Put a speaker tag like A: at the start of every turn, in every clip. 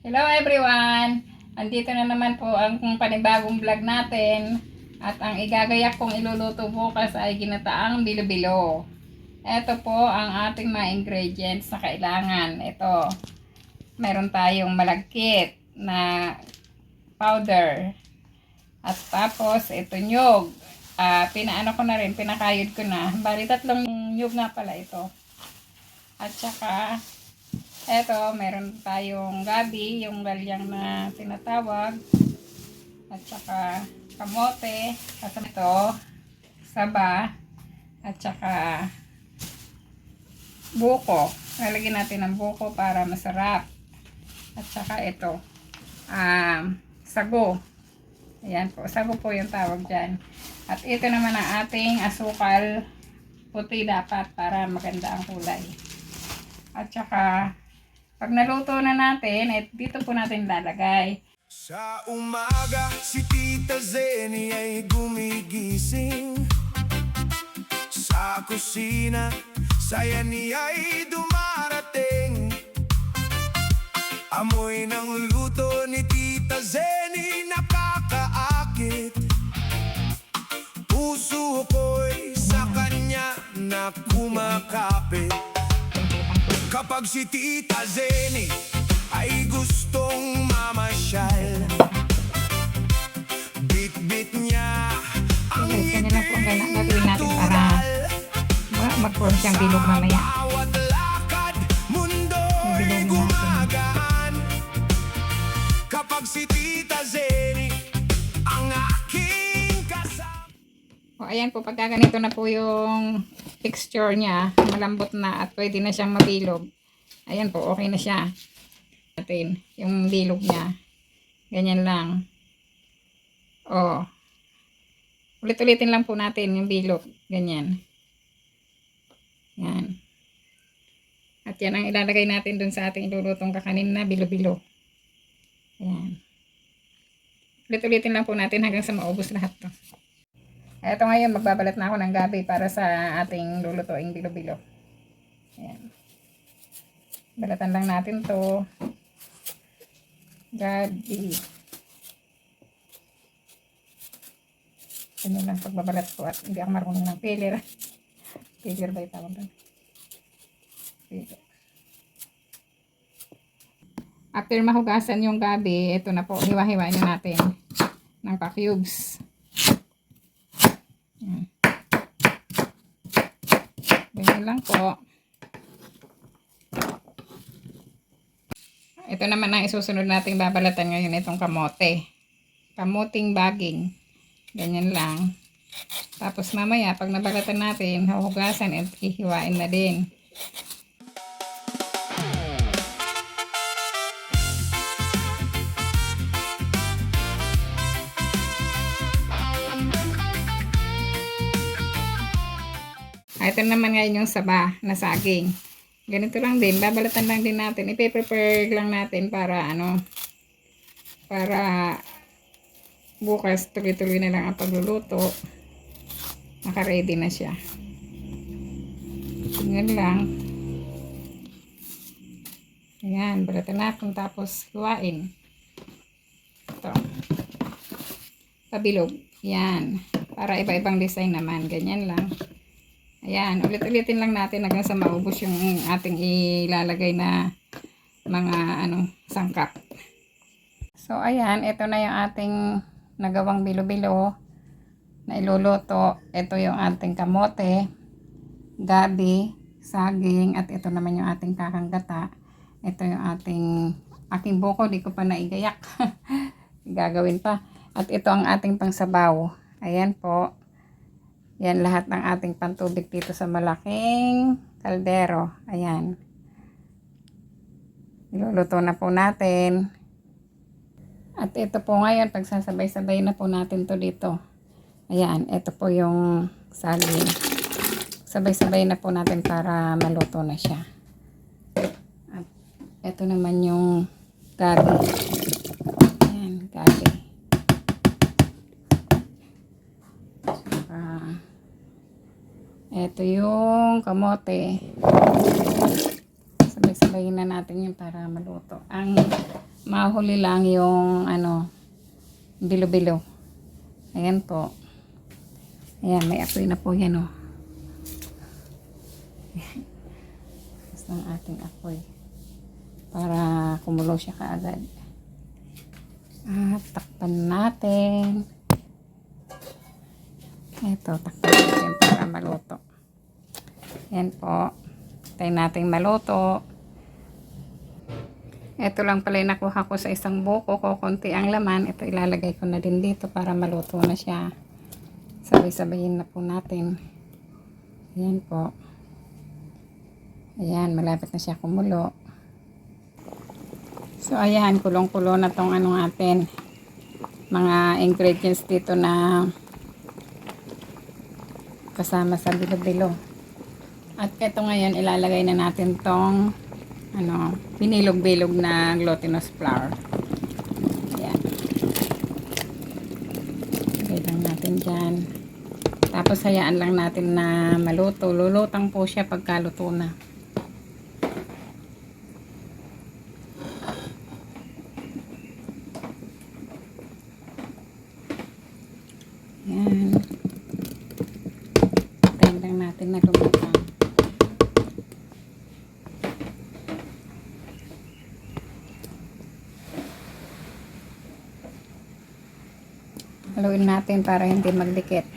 A: Hello everyone! Andito na naman po ang panibagong vlog natin. At ang igagayak kong iluluto bukas ay ginataang bilo-bilo. Ito po ang ating mga ingredients na kailangan. Ito, meron tayong malagkit na powder. At tapos, ito nyug. Pinaano ko na rin, pinakayod ko na. Bali, 3 nyug nga pala ito. At saka, eto, meron tayong gabi, yung galyang na tinatawag. At saka kamote. At ito, saba. At saka buko. Lalagyan natin ng buko para masarap. At saka ito, sago. Ayan po, sago po yung tawag dyan. At ito naman ang ating asukal. Puti dapat para maganda ang kulay. At saka pag naluto na natin, dito po natin lalagay.
B: Sa umaga, si Tita Zeni ay gumigising. Sa kusina, saya niya ay dumarating. Amoy ng luto ni Tita Zeni nakakaakit. Puso ko'y sa kanya na kumakapit. Kapag si Tita Zeni ay gustong mamasyal, bit-bit niya ang
A: Ganyan lang po ang gagawin natin para mag-form siyang bilog mamaya.
B: bawat lakad, mundo'y gumagaan. Kapag si Tita Zeni ang aking kasama.
A: O ayan po, pagka ganito na po yung texture niya, malambot na at pwede na siyang mabilog. Ayan po, okay na siya. Natin, yung bilog niya. Ganyan lang. O. Ulit-ulitin lang po natin yung bilog. Ganyan. Yan. At yan ang ilalagay natin dun sa ating ilulutong kakanin na bilo-bilo. Ayan. Ulit-ulitin lang po natin hanggang sa maubos lahat to. Eto ngayon, magbabalat na ako ng gabi para sa ating lulutuing bilo-bilo. Ayan. Balatan lang natin to. Gabi. Ganyan lang pagbabalat ko at hindi ako marunong ng peeler. Peeler ba yung tawag doon? Peeler. After mahugasan yung gabi, ito na po, hiwa-hiwain na natin ng pa-cubes. Ganyan lang po. Ito naman ang isusunod nating babalatan ngayon, itong kamote. Kamuting baging. Ganyan lang. Tapos mamaya, pag nabalatan natin, huhugasan at hihiwain na din. Ito naman ngayon yung saba na saging. Ganito lang din, babalatan lang din natin. I-prepare lang natin para para bukas tuloy-tuloy na lang ang pagluluto. Naka-ready na siya. Ganyan lang. Ayan, balatan natin tapos hiwain. Ito. Pabilog. Yan. Para iba-ibang design naman. Ganyan lang. Ayan, ulit-ulitin lang natin hanggang sa maubos yung ating ilalagay na mga sangkap. So, ayan, ito na yung ating nagawang bilo-bilo na iluluto. Ito yung ating kamote, gabi, saging, at ito naman yung ating kakanggata. Ito yung aking buko, di ko pa naigayak. Gagawin pa. At ito ang ating pangsabaw. Ayan po. Yan lahat ng ating pantubig dito sa malaking kaldero. Ayan. Iluluto na po natin. At ito po ngayon, pagsasabay-sabay na po natin to dito. Ayan, ito po yung saging. Sabay-sabay na po natin para maluto na siya. At ito naman yung gabi. Ayan, gabi. Ito yung kamote. Sabay-sabayin na natin yun para maluto. Ang mahuli lang yung bilo-bilo. Ayan po. Ayan, may apoy na po yan, oh. Tapos ng ating apoy. Para kumulo siya kaagad. At takpan natin. Ito, takpan natin para maluto. Ayan po. Tayo natin maluto. Ito lang pala yung nakuha ko sa isang buko ko. Konti ang laman. Ito ilalagay ko na din dito para maluto na siya. Sabay-sabayin na po natin. Ayan po. Ayan, malapit na siya kumulo. So, ayan, kulong-kulo na tong atin. Mga ingredients dito na kasama sa bilo-bilo. At ito ngayon, ilalagay na natin tong binilog-bilog na glutinous flour. Ayan. Lagay lang natin dyan. Tapos hayaan lang natin na maluto. Lulutang po siya pagkaluto na. Ayan. Tayo lang natin na lumutang. Haluin natin para hindi magdikit.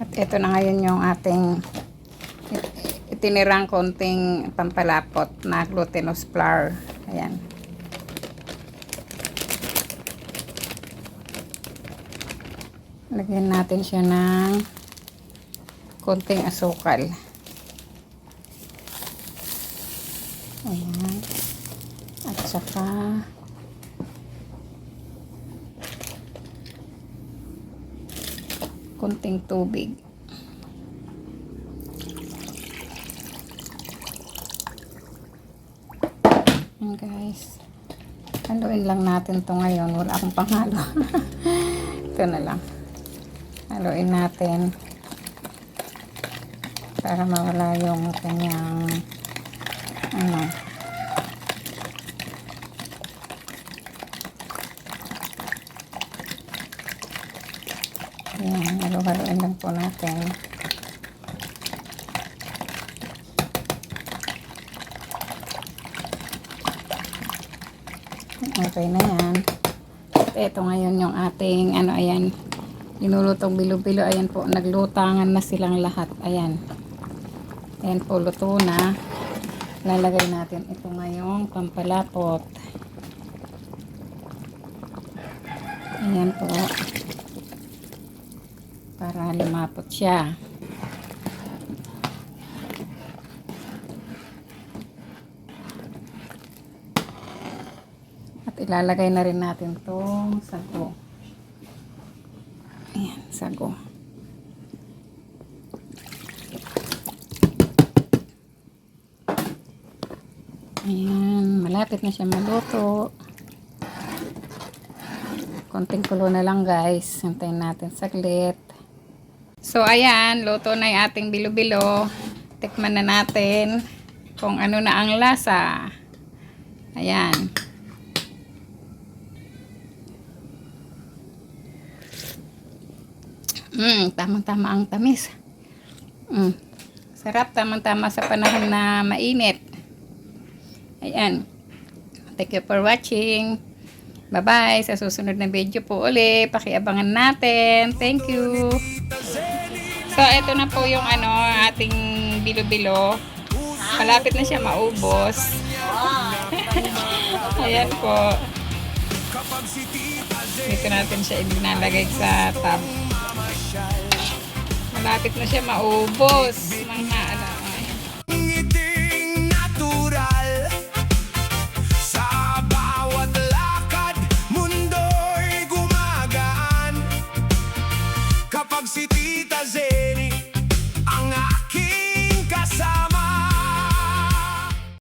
A: At ito na ngayon yung ating itinirang konting pampalapot na glutinous flour. Ayan. Lagyan natin siya ng konting asukal. Ayan. At saka konting tubig. Ayan guys. Haluin lang natin to ngayon. Wala akong panghalo. Ito na lang. Haluin natin para mawala yung kanyang ayan, haluin lang po natin. Okay na yan. Ito ngayon yung ating ayan, linulutong bilo-bilo. Ayan po, naglutangan na silang lahat. Ayan. Ayan po, luto na. Lalagay natin ito ngayong pampalapot. Ayan po. Para lumapot siya. At ilalagay na rin natin itong sago. Ayan, sago. Ayan, malapit na siya maluto. Konting kulo na lang guys. Hintayin natin saglit. So ayan, luto na yung ating bilo-bilo. Tikman na natin kung ano na ang lasa. Ayan. Tamang-tama ang tamis. Sarap, tamang-tama sa panahon na mainit. Ayan. Thank you for watching. Bye-bye. Sa susunod na video po uli. Pakiabangan natin. Thank you. So, ito na po yung ating bilo-bilo. Malapit na siya maubos. Ayan po. Dito natin siya inalagay sa tab. Malapit na siya maubos. Mga
B: Ngiting natural sa bawat lakad, mundo'y gumagaan kapag si Tita Zeni ang aking